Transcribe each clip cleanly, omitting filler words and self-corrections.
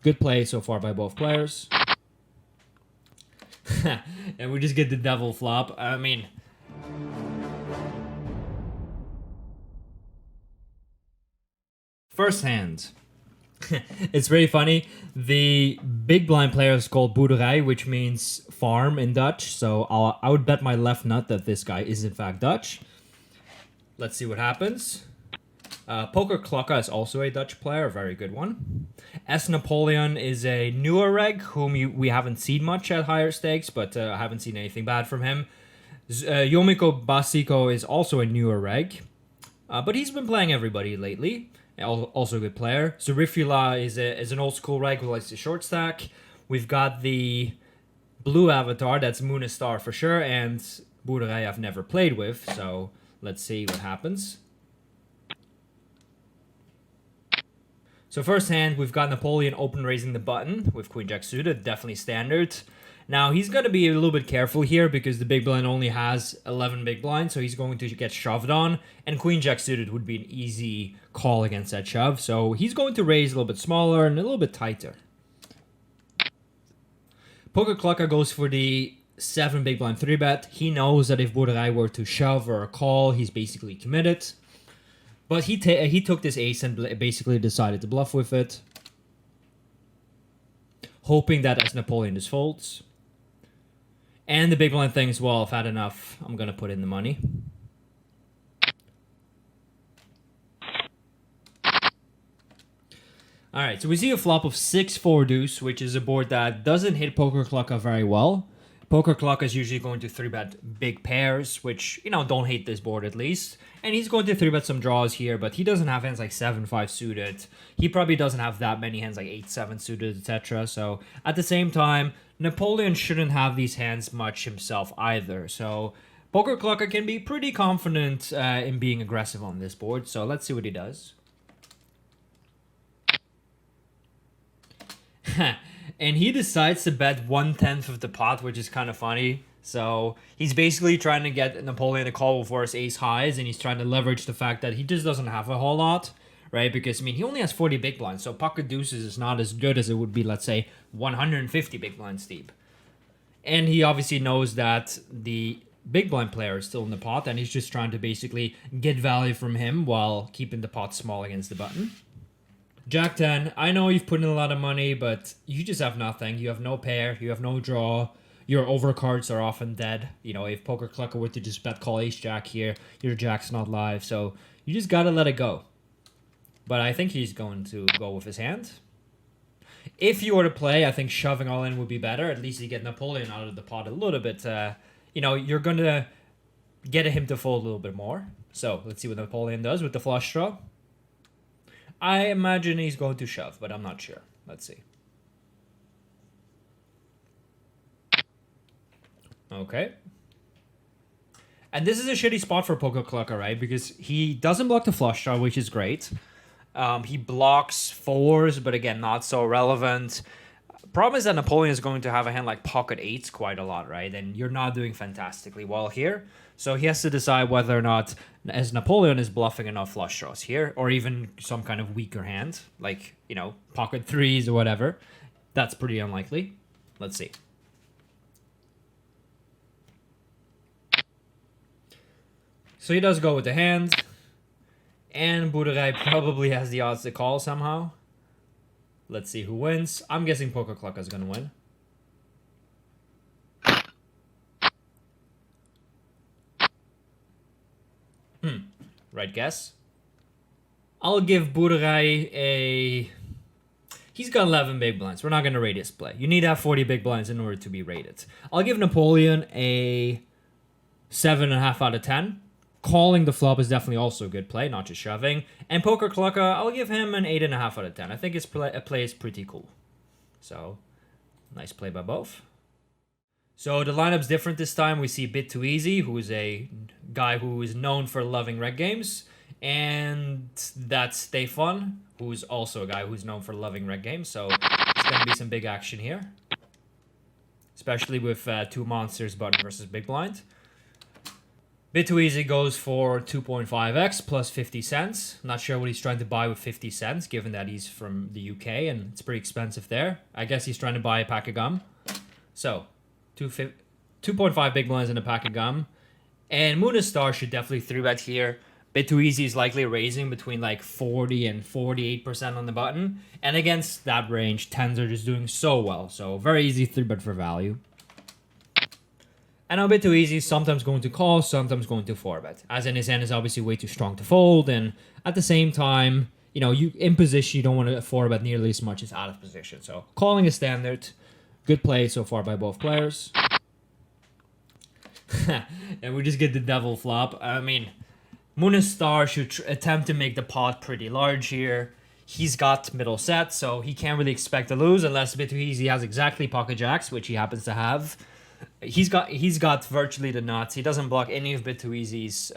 Good play so far by both players. And we just get the devil flop. I mean, first hand. It's very funny. The big blind player is called boerderij, which means farm in Dutch. So I would bet my left nut that this guy is in fact Dutch. Let's see what happens. Poker Klokka is also a Dutch player, a very good one. S. Napoleon is a newer reg, whom we haven't seen much at higher stakes, but I haven't seen anything bad from him. Yomiko Basiko is also a newer reg, but he's been playing everybody lately. Also a good player. Zerifula is an old school reg who likes to short stack. We've got the blue avatar, that's Moon and Star for sure, and boerderij I've never played with, so let's see what happens. So first hand, we've got Napoleon open raising the button with Queen Jack suited, definitely standard. Now he's got to be a little bit careful here because the big blind only has 11 big blinds, so he's going to get shoved on, and Queen Jack suited would be an easy call against that shove. So he's going to raise a little bit smaller and a little bit tighter. Poker Klokka goes for the 7 big blind 3-bet. He knows that if boerderij were to shove or call, he's basically committed. But he took this ace and basically decided to bluff with it, hoping that as Napoleon just folds. And the big blind thinks, well, I've had enough. I'm going to put in the money. Alright, so we see a flop of 6-4 deuce, which is a board that doesn't hit Poker Klokka very well. Poker Klokka is usually going to 3-bet big pairs, which, you know, don't hate this board at least. And he's going to 3-bet some draws here, but he doesn't have hands like 7-5 suited. He probably doesn't have that many hands like 8-7 suited, etc. So at the same time, Napoleon shouldn't have these hands much himself either. So Poker Klokka can be pretty confident in being aggressive on this board. So let's see what he does. And he decides to bet 1/10 of the pot, which is kind of funny. So he's basically trying to get Napoleon to call before his ace highs, and he's trying to leverage the fact that he just doesn't have a whole lot, right? Because, I mean, he only has 40 big blinds, so pocket deuces is not as good as it would be, let's say, 150 big blinds deep. And he obviously knows that the big blind player is still in the pot, and he's just trying to basically get value from him while keeping the pot small against the button. Jack 10, I know you've put in a lot of money, but you just have nothing. You have no pair, you have no draw. Your overcards are often dead. You know, if Poker Klokka were to just bet call ace jack here, your jack's not live. So you just gotta let it go. But I think he's going to go with his hand. If you were to play, I think shoving all in would be better. At least you get Napoleon out of the pot a little bit. You know, you're gonna get him to fold a little bit more. So let's see what Napoleon does with the flush draw. I imagine he's going to shove, but I'm not sure. Let's see. Okay. And this is a shitty spot for Poker Klokka, right? Because he doesn't block the flush draw, which is great. He blocks 4s, but again, not so relevant. Problem is that Napoleon is going to have a hand like pocket 8s quite a lot, right? And you're not doing fantastically well here. So he has to decide whether or not, as Napoleon is bluffing enough flush draws here, or even some kind of weaker hand, like, you know, pocket 3s or whatever. That's pretty unlikely. Let's see. So he does go with the hand, and boerderij probably has the odds to call somehow. Let's see who wins. I'm guessing Poker Klokka is going to win. Right guess. I'll give boerderij a... He's got 11 big blinds. We're not going to rate his play. You need to have 40 big blinds in order to be rated. I'll give Napoleon a 7.5 out of 10. Calling the flop is definitely also a good play, not just shoving. And Poker Klokka, I'll give him an 8.5 out of 10. I think his play is pretty cool. So, nice play by both. So the lineup's different this time. We see Bit2Easy, who is a guy who is known for loving reg games. And that's Stefan, who's also a guy who's known for loving reg games. So it's going to be some big action here. Especially with two monsters, button versus big blind. Bit2Easy goes for 2.5x plus 50 cents. Not sure what he's trying to buy with 50 cents, given that he's from the UK and it's pretty expensive there. I guess he's trying to buy a pack of gum. So, 2.5 big blinds and a pack of gum. And Moon and Star should definitely 3-bet here. Bit2Easy is likely raising between like 40 and 48% on the button. And against that range, 10s are just doing so well. So very easy 3-bet for value. And now Bit2Easy sometimes going to call, sometimes going to 4-bet. As in his hand is obviously way too strong to fold. And at the same time, you know, you in position, you don't want to 4-bet nearly as much as out of position. So calling is standard. Good play so far by both players. And we just get the devil flop. I mean, Moon and Star should attempt to make the pot pretty large here. He's got middle set, so he can't really expect to lose unless Bit2Easy has exactly pocket jacks, which he happens to have. He's got virtually the nuts. He doesn't block any of Bit2Easy's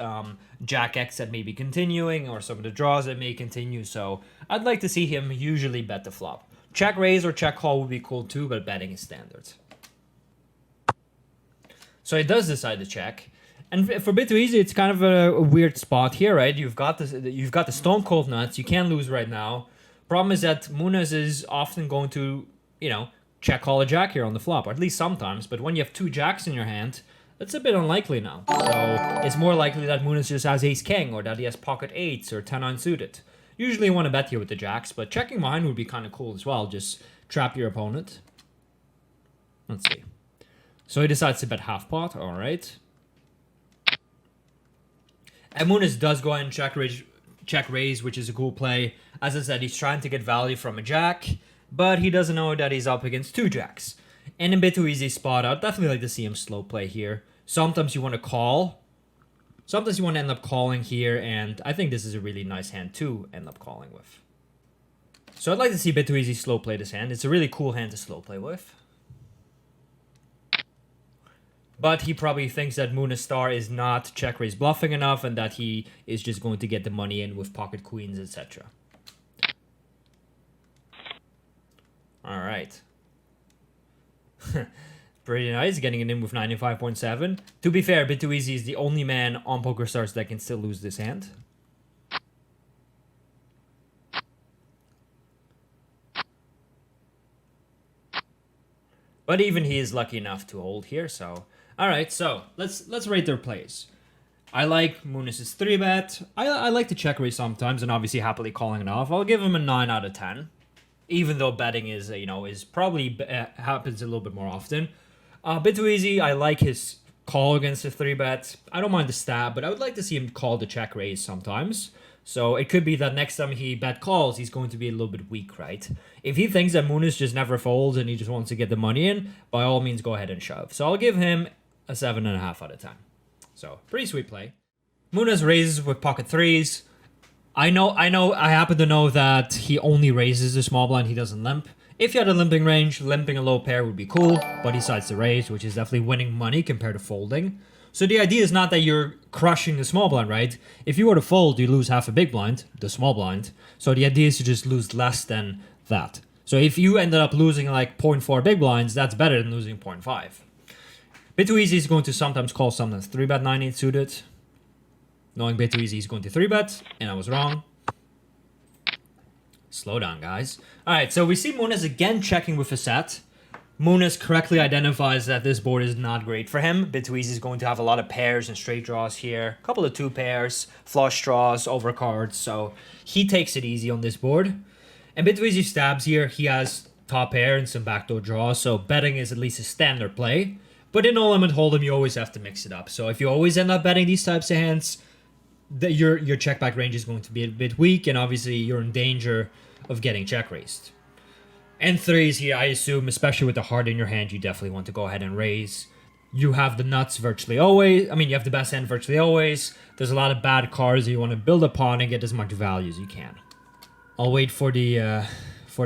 Jack X that may be continuing or some of the draws that may continue. So I'd like to see him usually bet the flop. Check raise or check call would be cool too, but betting is standard. So he does decide to check. And for Bit2Easy, it's kind of a weird spot here, right? You've got the stone cold nuts. You can't lose right now. Problem is that Munoz is often going to, you know, check call a jack here on the flop, or at least sometimes. But when you have 2 jacks in your hand, that's a bit unlikely now. So it's more likely that Munoz just has ace king, or that he has pocket 8s or 10-9 suited. Usually you want to bet here with the jacks, but checking behind would be kind of cool as well. Just trap your opponent. Let's see. So he decides to bet half pot. All right. And Munoz does go ahead and check raise, which is a cool play. As I said, he's trying to get value from a jack, but he doesn't know that he's up against 2 jacks. And in Bit2Easy spot, I'd definitely like to see him slow play here. Sometimes you want to call. Sometimes you want to end up calling here, and I think this is a really nice hand to end up calling with. So I'd like to see Bit2Easy slow play this hand. It's a really cool hand to slow play with. But he probably thinks that Moon and Star is not check raise bluffing enough and that he is just going to get the money in with pocket queens, etc. All right. Pretty nice, getting it in with 95.7. To be fair, Bit2Easy is the only man on PokerStars that can still lose this hand. But even he is lucky enough to hold here, so... Alright, so let's rate their plays. I like Muniz's 3-bet. I like to check raise sometimes, and obviously happily calling it off. I'll give him a 9 out of 10. Even though betting is, is probably happens a little bit more often. Bit2Easy, I like his call against the 3-bet. I don't mind the stab, but I would like to see him call the check raise sometimes. So it could be that next time he bet calls, he's going to be a little bit weak, right? If he thinks that Munoz just never folds and he just wants to get the money in, by all means, go ahead and shove. So I'll give him a 7.5 out of 10. So pretty sweet play. Munoz raises with pocket 3s. I happen to know that he only raises the small blind, he doesn't limp. If you had a limping range, limping a low pair would be cool, but he decides to raise, which is definitely winning money compared to folding. So the idea is not that you're crushing the small blind, right? If you were to fold, you lose half a big blind, the small blind. So the idea is to just lose less than that. So if you ended up losing like 0.4 big blinds, that's better than losing 0.5. Bit2Easy is going to sometimes call, sometimes 3-bet 9-8 suited. Knowing Bit2Easy is going to 3-bet, and I was wrong. Slow down, guys. Alright, so we see Munoz again checking with a set. Munoz correctly identifies that this board is not great for him. Bit2Easy is going to have a lot of pairs and straight draws here. A couple of 2 pairs, flush draws, overcards. So he takes it easy on this board. And Bit2Easy stabs here. He has top pair and some backdoor draws. So betting is at least a standard play. But in no limit hold'em, you always have to mix it up. So if you always end up betting these types of hands, your check back range is going to be a bit weak. And obviously you're in danger of getting check raised. And 3s here, I assume, especially with the heart in your hand, you definitely want to go ahead and raise. You have the nuts virtually always. I mean, you have the best hand virtually always. There's a lot of bad cards that you want to build upon and get as much value as you can. I'll wait for the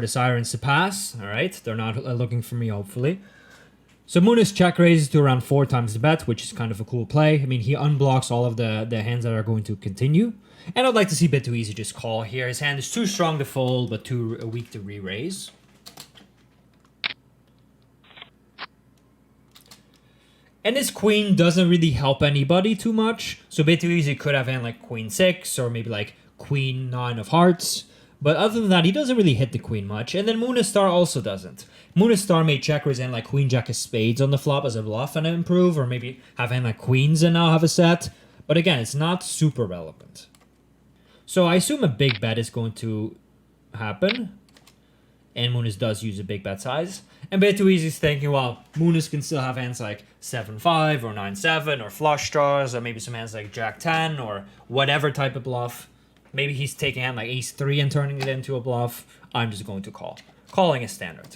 sirens to pass. All right, they're not looking for me, hopefully. So Munoz check raises to around 4 times the bet, which is kind of a cool play. I mean, he unblocks all of the hands that are going to continue. And I'd like to see Bit2Easy just call here. His hand is too strong to fold, but too weak to re-raise. And this queen doesn't really help anybody too much. So Bit2Easy could have hand like queen 6 or maybe like queen 9 of hearts. But other than that, he doesn't really hit the queen much. And then Moonistar also doesn't. Moonistar may check his hand like queen jack of spades on the flop as a bluff and improve. Or maybe have hand like queens and now have a set. But again, it's not super relevant. So I assume a big bet is going to happen. And Moonis does use a big bet size. And Bit2Easy is thinking, well, Moonis can still have hands like 7-5 or 9-7 or flush draws or maybe some hands like Jack-10 or whatever type of bluff. Maybe he's taking a hand like Ace-3 and turning it into a bluff. I'm just going to call. Calling is standard.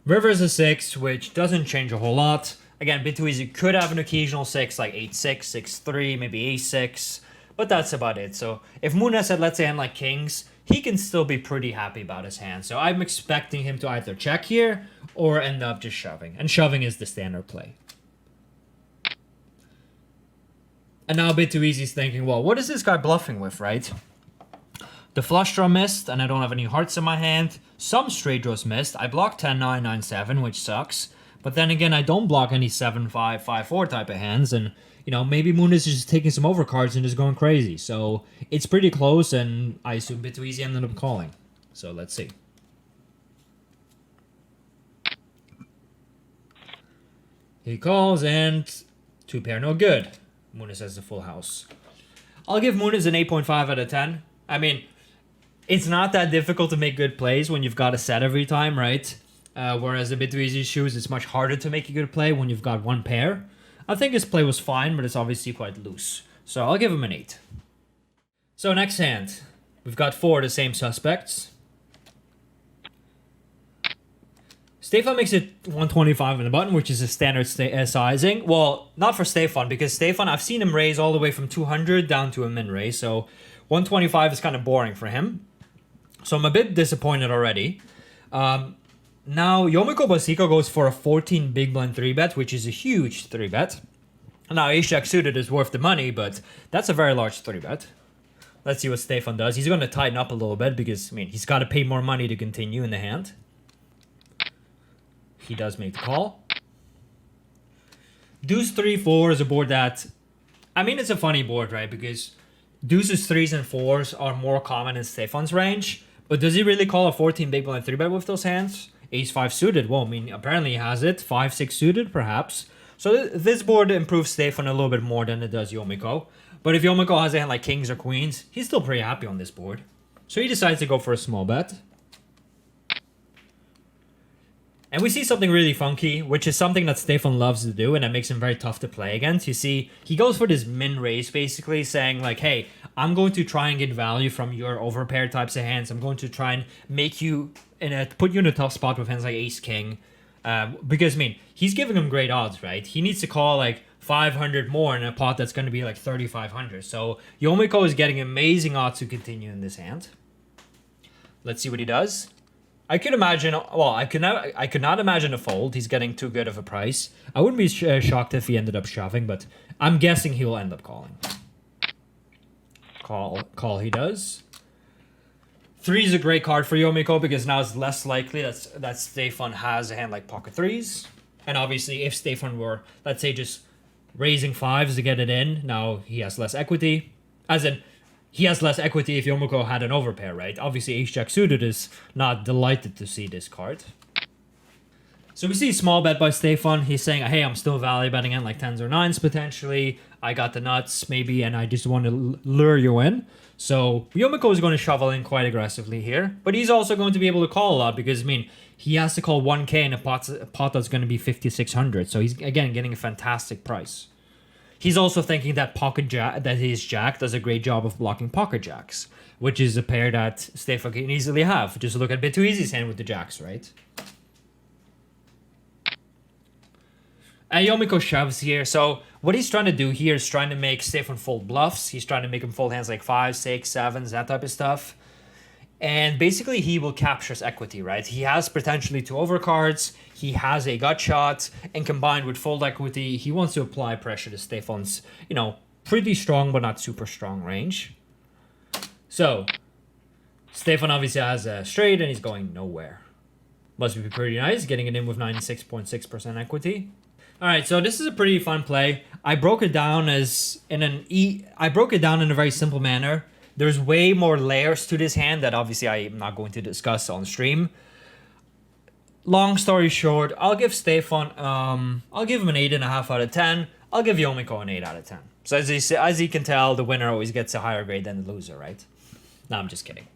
River is a 6, which doesn't change a whole lot. Again, Bit2Easy could have an occasional 6 like 8-6, 6-3, maybe Ace-6. But that's about it. So if Moonis had, let's say, hand like kings, he can still be pretty happy about his hand. So I'm expecting him to either check here or end up just shoving. And shoving is the standard play. And now Bit2Easy is thinking, well, what is this guy bluffing with, right? The flush draw missed, and I don't have any hearts in my hand. Some straight draws missed. I blocked 10-9, 9-7, which sucks. But then again, I don't block any 7-5, 5-4 type of hands, and you know, maybe Moonis is just taking some overcards and just going crazy. So it's pretty close, and I assume Bit2Easy ended up calling. So let's see. He calls, and 2 pair no good. Moonis has the full house. I'll give Moonis an 8.5 out of 10. I mean, it's not that difficult to make good plays when you've got a set every time, right? Whereas the Bit2Easy shoes, it's much harder to make a good play when you've got one pair. I think his play was fine, but it's obviously quite loose. So I'll give him an 8. So next hand, we've got 4 of the same suspects. Stefan makes it 125 on the button, which is a standard sizing. Well, not for Stefan, because Stefan, I've seen him raise all the way from 200 down to a min raise. So 125 is kind of boring for him. So I'm a bit disappointed already. Now, Yomiko Basiko goes for a 14 big blind 3-bet, which is a huge 3-bet. Now, Ace-Jack suited is worth the money, but that's a very large 3-bet. Let's see what Stefan does. He's going to tighten up a little bit because, I mean, he's got to pay more money to continue in the hand. He does make the call. Deuce 3-4 is a board that, I mean, it's a funny board, right? Because deuces 3s and 4s are more common in Stefan's range. But does he really call a 14 big blind 3-bet with those hands? Ace-5 suited. Well, I mean, apparently he has it. 5-6 suited, perhaps. So this board improves Stefan a little bit more than it does Yomiko. But if Yomiko has a hand like kings or queens, he's still pretty happy on this board. So he decides to go for a small bet. And we see something really funky, which is something that Stefan loves to do, and that makes him very tough to play against. You see, he goes for this min raise, basically, saying like, hey, I'm going to try and get value from your overpair types of hands. I'm going to try and make you, put you in a tough spot with hands like ace-king. Because, I mean, he's giving him great odds, right? He needs to call like 500 more in a pot that's going to be like 3,500. So Yomiko is getting amazing odds to continue in this hand. Let's see what he does. I could imagine, well, I could not imagine a fold. He's getting too good of a price. I wouldn't be shocked if he ended up shoving, but I'm guessing he will end up calling. Call he does. 3 is a great card for Yomiko because now it's less likely that Stefan has a hand like pocket 3s. And obviously, if Stefan were, let's say, just raising 5s to get it in, now he has less equity. As in, he has less equity if Yomiko had an overpair, right? Obviously, Ace-Jack suited is not delighted to see this card. So we see a small bet by Stefan. He's saying, hey, I'm still value betting in like 10s or 9s potentially. I got the nuts, maybe, and I just want to lure you in. So Yomiko is going to shovel in quite aggressively here. But he's also going to be able to call a lot because, I mean, he has to call 1K in a pot that's going to be 5,600. So he's, again, getting a fantastic price. He's also thinking that his jack does a great job of blocking pocket jacks, which is a pair that Stefan can easily have. Just look at Bit2Easy's hand with the jacks, right? And Yomiko shoves here. So what he's trying to do here is trying to make Stefan fold bluffs. He's trying to make him fold hands like 5, 6, 7s, that type of stuff. And basically, he will capture his equity, right? He has potentially 2 overcards. He has a gut shot. And combined with fold equity, he wants to apply pressure to Stefan's, you know, pretty strong but not super strong range. So, Stefan obviously has a straight and he's going nowhere. Must be pretty nice, getting it in with 96.6% equity. All right, so this is a pretty fun play. I broke it down I broke it down in a very simple manner. There's way more layers to this hand that obviously I'm not going to discuss on stream. Long story short, I'll give Stefan, I'll give him an 8.5 out of 10. I'll give Yomiko an 8 out of 10. So as you can tell, the winner always gets a higher grade than the loser, right? No, I'm just kidding.